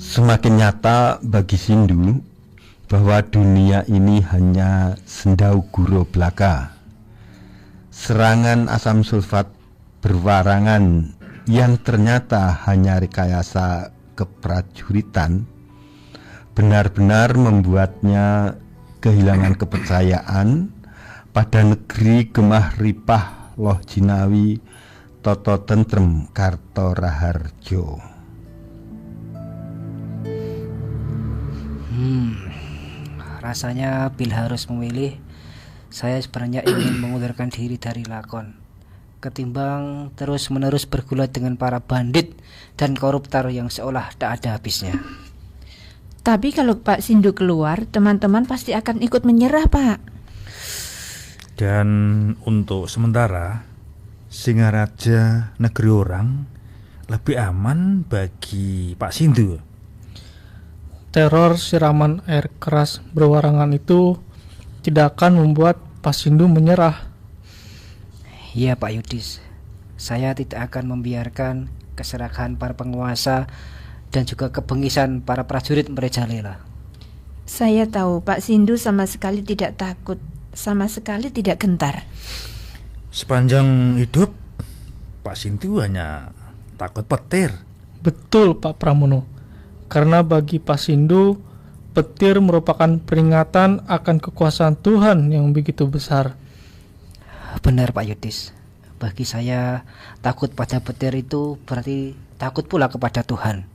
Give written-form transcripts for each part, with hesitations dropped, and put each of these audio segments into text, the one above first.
Semakin nyata bagi Sindu bahwa dunia ini hanya sendau guro belaka. Serangan asam sulfat berwarangan yang ternyata hanya rekayasa keprajuritan benar-benar membuatnya kehilangan kepercayaan pada negeri gemah ripah loh jinawi toto tentrem Karto Raharjo. Rasanya bila harus memilih, saya sebenarnya ingin mengundurkan diri dari lakon ketimbang terus-menerus bergulat dengan para bandit dan koruptor yang seolah tak ada habisnya. Tapi kalau Pak Sindu keluar, teman-teman pasti akan ikut menyerah, Pak. Dan untuk sementara, Singaraja negeri orang lebih aman bagi Pak Sindu. Teror siraman air keras berwarangan itu tidak akan membuat Pak Sindu menyerah. Ya Pak Yudis, saya tidak akan membiarkan keserakahan para penguasa dan juga kebengisan para prajurit merajalela. Saya tahu Pak Sindu sama sekali tidak takut, sama sekali tidak gentar. Sepanjang hidup, Pak Sindu hanya takut petir. Betul Pak Pramono, karena bagi Pak Sindu, petir merupakan peringatan akan kekuasaan Tuhan yang begitu besar. Benar Pak Yudis, bagi saya takut pada petir itu berarti takut pula kepada Tuhan.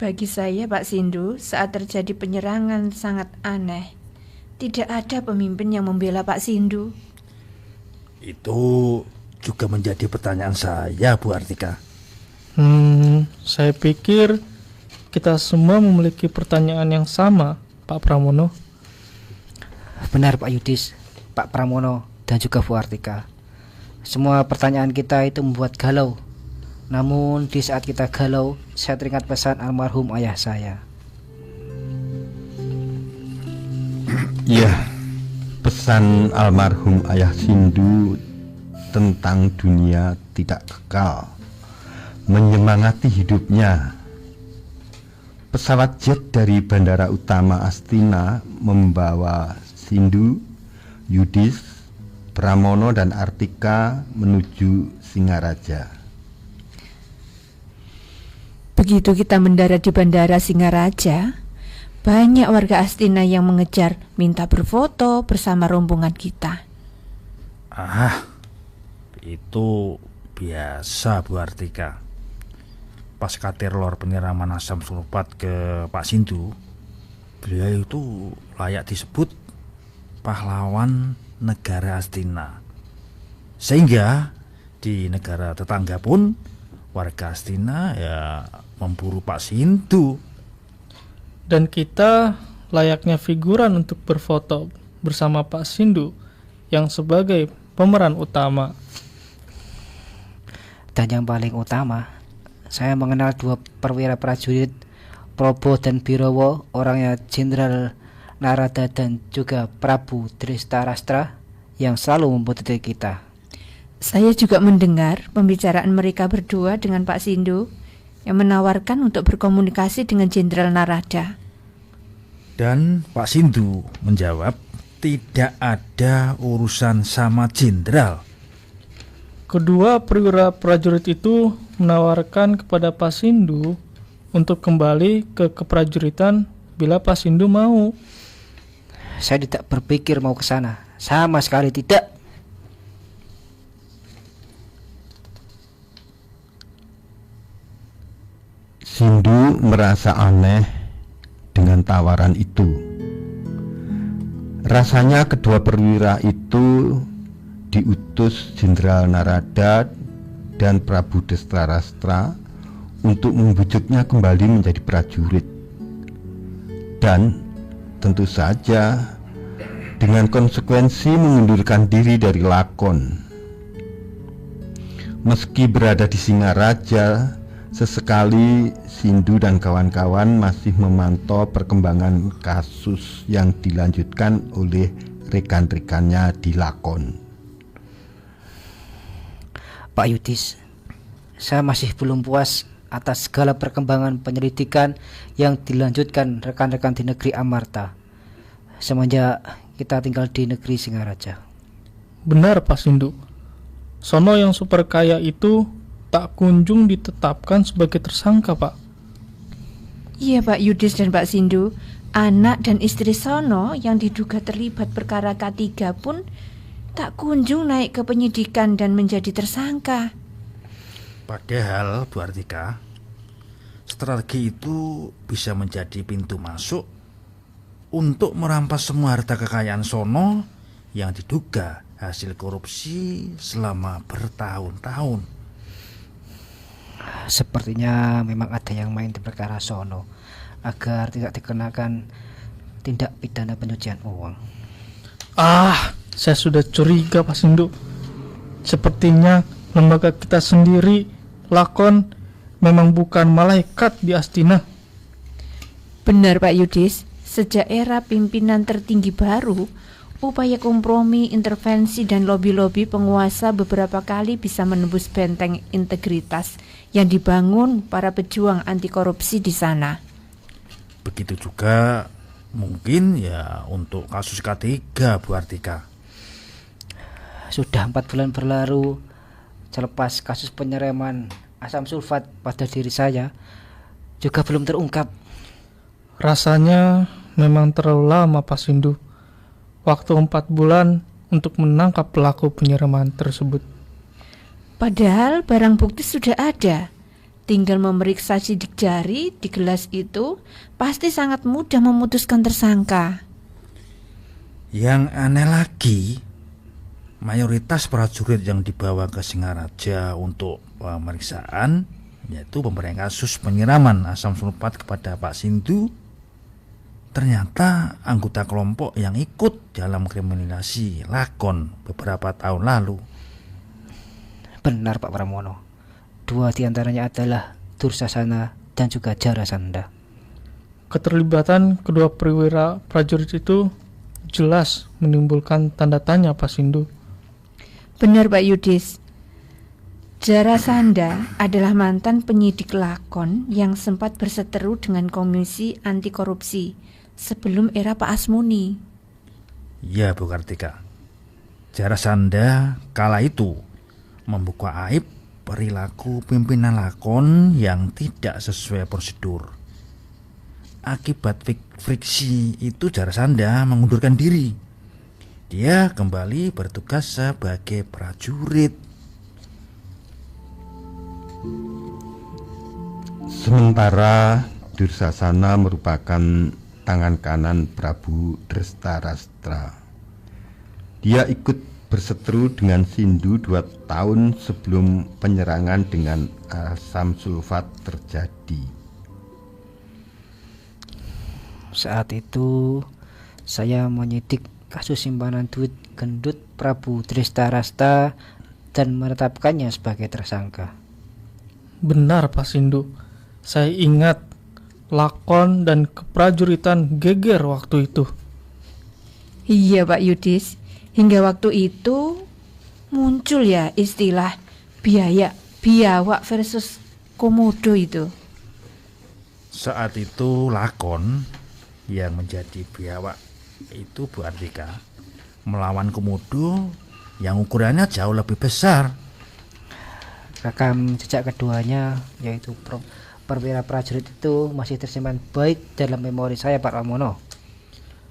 Bagi saya Pak Sindu, saat terjadi penyerangan sangat aneh. Tidak ada pemimpin yang membela Pak Sindu. Itu juga menjadi pertanyaan saya, Bu Artika. Saya pikir kita semua memiliki pertanyaan yang sama, Pak Pramono. Benar Pak Yudis, Pak Pramono, dan juga Bu Artika. Semua pertanyaan kita itu membuat galau. Namun di saat kita galau, saya teringat pesan almarhum ayah saya. Ya, pesan almarhum ayah Sindu tentang dunia tidak kekal menyemangati hidupnya. Pesawat jet dari Bandara Utama Astina membawa Sindu, Yudis, Pramono dan Artika menuju Singaraja. Begitu kita mendarat di Bandara Singaraja, banyak warga Astina yang mengejar minta berfoto bersama rombongan kita. Itu biasa Bu Artika. Pas teror penyiraman asam sulfat ke Pak Sindu, beliau itu layak disebut pahlawan negara Astina. Sehingga di negara tetangga pun warga Astina ya memburu Pak Sindu. Dan kita layaknya figuran untuk berfoto bersama Pak Sindu yang sebagai pemeran utama. Dan yang paling utama, saya mengenal dua perwira prajurit, Probo dan Birowo, orangnya Jenderal Narada dan juga Prabu Drestarastra yang selalu membutuhkan kita. Saya juga mendengar pembicaraan mereka berdua dengan Pak Sindu yang menawarkan untuk berkomunikasi dengan Jenderal Narada. Dan Pak Sindu menjawab, tidak ada urusan sama jenderal. Kedua perwira prajurit itu menawarkan kepada Pak Sindu untuk kembali ke keprajuritan bila Pak Sindu mau. Saya tidak berpikir mau ke sana, sama sekali tidak. Sindu merasa aneh dengan tawaran itu. Rasanya kedua perwira itu diutus Jenderal Narada dan Prabu Drestarastra untuk membujuknya kembali menjadi prajurit. Dan tentu saja dengan konsekuensi mengundurkan diri dari lakon. Meski berada di Singaraja, sesekali Sindu dan kawan-kawan masih memantau perkembangan kasus yang dilanjutkan oleh rekan-rekannya di lakon. Pak Yudis, saya masih belum puas atas segala perkembangan penyelidikan yang dilanjutkan rekan-rekan di negeri Amarta semenjak kita tinggal di negeri Singaraja. Benar Pak Sindu. Sono yang super kaya itu tak kunjung ditetapkan sebagai tersangka, Pak. Iya Pak Yudis dan Pak Sindu, anak dan istri Sono yang diduga terlibat perkara K3 pun tak kunjung naik ke penyidikan dan menjadi tersangka. Padahal Bu Artika, strategi itu bisa menjadi pintu masuk untuk merampas semua harta kekayaan Sono yang diduga hasil korupsi selama bertahun-tahun. Sepertinya memang ada yang main di perkara Sono agar tidak dikenakan tindak pidana pencucian uang. Saya sudah curiga Pak Sindu. Sepertinya lembaga kita sendiri, Lakon, memang bukan malaikat di Astina. Benar Pak Yudis, sejak era pimpinan tertinggi baru, upaya kompromi, intervensi, dan lobi-lobi penguasa beberapa kali bisa menembus benteng integritas yang dibangun para pejuang anti korupsi di sana. Begitu juga mungkin ya untuk kasus K3 Bu Artika. Sudah 4 bulan berlalu selepas kasus penyiraman asam sulfat pada diri saya juga belum terungkap. Rasanya memang terlalu lama Pak Sindu. Waktu 4 bulan untuk menangkap pelaku penyiraman tersebut. Padahal barang bukti sudah ada. Tinggal memeriksa sidik jari di gelas itu, pasti sangat mudah memutuskan tersangka. Yang aneh lagi, mayoritas prajurit yang dibawa ke Singaraja untuk pemeriksaan, yaitu pemberian kasus penyiraman asam sulfat kepada Pak Sindu, ternyata anggota kelompok yang ikut dalam kriminalisasi Lakon beberapa tahun lalu. Benar Pak Pramono. 2 diantaranya adalah Dursasana dan juga Jarasandha. Keterlibatan kedua perwira prajurit itu jelas menimbulkan tanda tanya Pak Sindu. Benar Pak Yudis. Jarasandha adalah mantan penyidik Lakon yang sempat berseteru dengan Komisi Anti Korupsi sebelum era Pak Asmuni. Ya Bu Kartika, Jarasandha kala itu membuka aib perilaku pimpinan Lakon yang tidak sesuai prosedur. Akibat friksi itu Jarasandha mengundurkan diri. Dia kembali bertugas sebagai prajurit. Sementara Dursasana merupakan tangan kanan Prabu Drestarastra. Dia ikut berseteru dengan Sindu 2 tahun sebelum penyerangan dengan asam sulfat terjadi. Saat itu saya menyidik kasus simpanan duit gendut Prabu Drestarastra dan menetapkannya sebagai tersangka. Benar Pak Sindu. Saya ingat Lakon dan keprajuritan geger waktu itu. Iya Pak Yudis. Hingga waktu itu muncul ya istilah biawak versus komodo itu. Saat itu Lakon yang menjadi biawak itu Bu Artika melawan komodo yang ukurannya jauh lebih besar. Rekam jejak keduanya yaitu perwira prajurit itu masih tersimpan baik dalam memori saya Pak Ramono.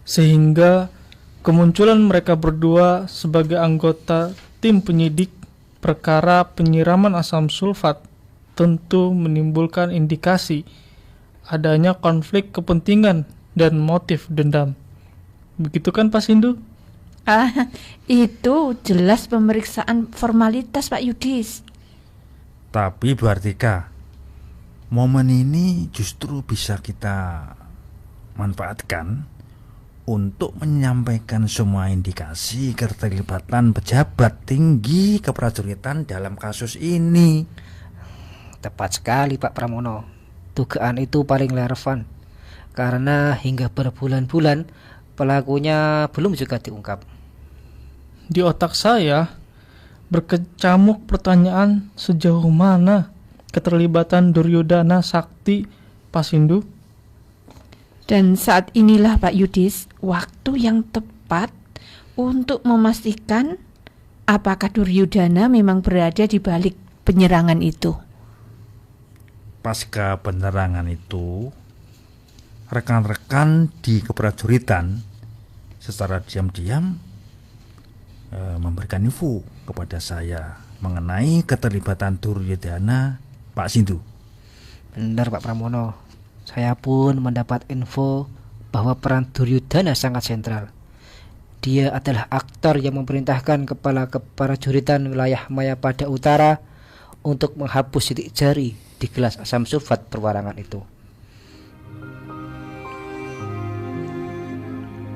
Sehingga kemunculan mereka berdua sebagai anggota tim penyidik perkara penyiraman asam sulfat tentu menimbulkan indikasi adanya konflik kepentingan dan motif dendam. Begitu kan Pak Sindu? Itu jelas pemeriksaan formalitas Pak Yudis. Tapi Bu Artika, momen ini justru bisa kita manfaatkan untuk menyampaikan semua indikasi keterlibatan pejabat tinggi keprajuritan dalam kasus ini. Tepat sekali Pak Pramono. Dugaan itu paling relevan karena hingga berbulan-bulan pelakunya belum juga diungkap. Di otak saya berkecamuk pertanyaan sejauh mana keterlibatan Duryodhana Sakti Pasindu. Dan saat inilah Pak Yudis, waktu yang tepat untuk memastikan apakah Duryodhana memang berada di balik penyerangan itu. Pasca penyerangan itu, rekan-rekan di keprajuritan secara diam-diam memberikan info kepada saya mengenai keterlibatan Duryodhana Pak Sindu. Benar Pak Pramono, saya pun mendapat info bahwa peran Duryodhana sangat sentral. Dia adalah aktor yang memerintahkan kepala keprajuritan wilayah Mayapada Utara untuk menghapus sidik jari di gelas asam sulfat perwarangan itu.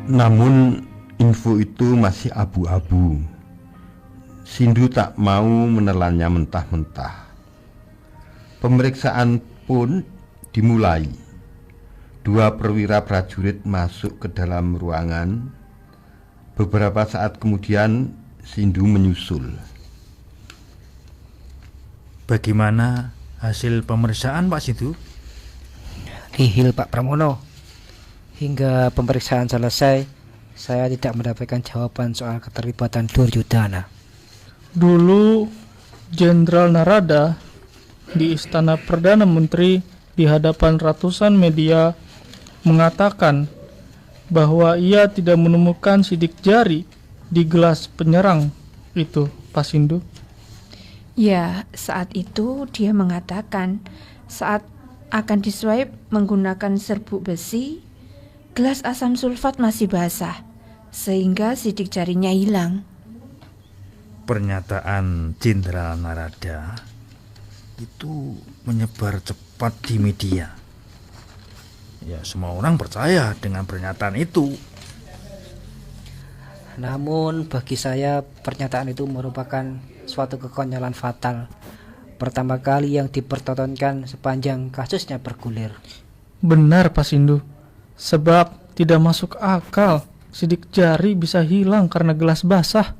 Namun info itu masih abu-abu. Sindu tak mau menelannya mentah-mentah. Pemeriksaan pun dimulai. 2 perwira prajurit masuk ke dalam ruangan. Beberapa saat kemudian Sindu menyusul. Bagaimana hasil pemeriksaan Pak Sindu? Nihil Pak Pramono. Hingga pemeriksaan selesai, saya tidak mendapatkan jawaban soal keterlibatan Duryodhana. Dulu Jenderal Narada di Istana Perdana Menteri di hadapan ratusan media mengatakan bahwa ia tidak menemukan sidik jari di gelas penyerang itu, Pak Sindu. Ya, saat itu dia mengatakan saat akan diswipe menggunakan serbuk besi, gelas asam sulfat masih basah, sehingga sidik jarinya hilang. Pernyataan Jenderal Narada itu menyebar cepat di media. Ya, semua orang percaya dengan pernyataan itu. Namun bagi saya pernyataan itu merupakan suatu kekonyolan fatal. Pertama kali yang dipertontonkan sepanjang kasusnya bergulir. Benar Pak Sindu, sebab tidak masuk akal sidik jari bisa hilang karena gelas basah.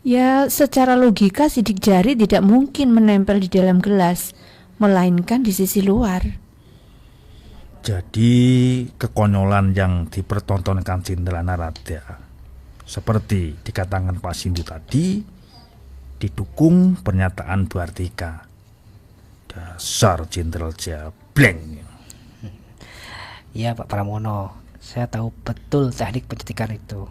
Ya, secara logika sidik jari tidak mungkin menempel di dalam gelas, melainkan di sisi luar. Jadi kekonyolan yang dipertontonkan Jenderal Narada seperti dikatakan Pak Sindu tadi didukung pernyataan Bu Artika. Dasar Jenderal Jableng. Ya Pak Pramono, saya tahu betul teknik penyelidikan itu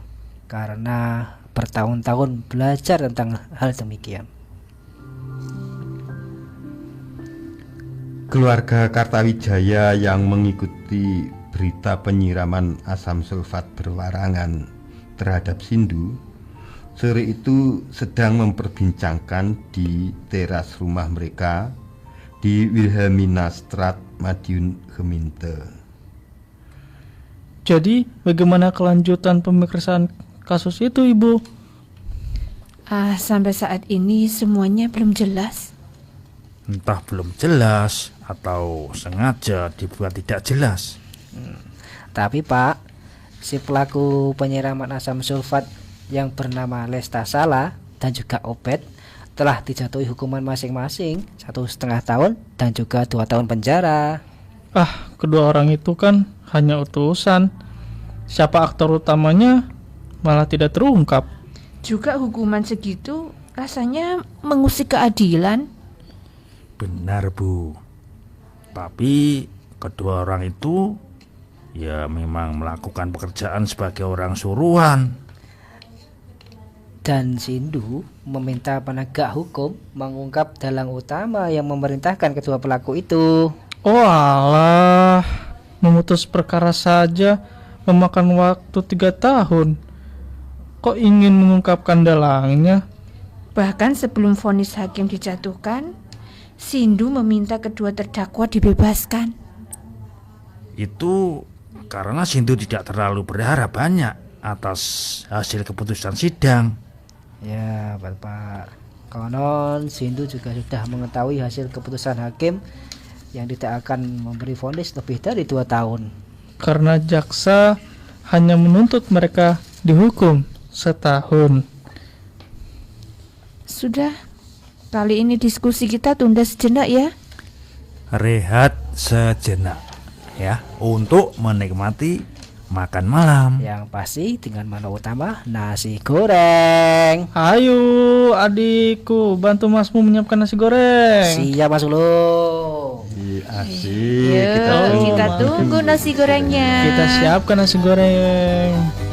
karena bertahun-tahun belajar tentang hal demikian. Keluarga Kartawijaya yang mengikuti berita penyiraman asam sulfat berwarangan terhadap Sindu sore itu sedang memperbincangkan di teras rumah mereka di Wilhelminastraat, Madiun Gemeente. Jadi bagaimana kelanjutan pemeriksaan kasus itu, Ibu? Sampai saat ini semuanya belum jelas. Entah belum jelas atau sengaja dibuat tidak jelas. Tapi Pak, si pelaku penyiraman asam sulfat yang bernama Lesta Sala dan juga Obed telah dijatuhi hukuman masing-masing 1,5 tahun dan juga 2 tahun penjara. Kedua orang itu kan hanya utusan. Siapa aktor utamanya malah tidak terungkap. Juga hukuman segitu rasanya mengusik keadilan. Benar Bu. Tapi kedua orang itu ya memang melakukan pekerjaan sebagai orang suruhan. Dan Sindu meminta penegak hukum mengungkap dalang utama yang memerintahkan kedua pelaku itu. Oh alah, memutus perkara saja memakan waktu 3 tahun. Kok ingin mengungkapkan dalangnya? Bahkan sebelum vonis hakim dijatuhkan, Sindu meminta kedua terdakwa dibebaskan. Itu karena Sindu tidak terlalu berharap banyak atas hasil keputusan sidang. Ya Bapak, konon Sindu juga sudah mengetahui hasil keputusan hakim yang tidak akan memberi vonis lebih dari 2 tahun. Karena jaksa hanya menuntut mereka dihukum 1 tahun. Sudah, kali ini diskusi kita tunda sejenak ya. rehat sejenak ya untuk menikmati makan malam. Yang pasti dengan menu utama nasi goreng. Ayo adikku, bantu masmu menyiapkan nasi goreng. Siap Mas Ulu. Asik. Yuk, kita tunggu nasi gorengnya. Kita siapkan nasi goreng.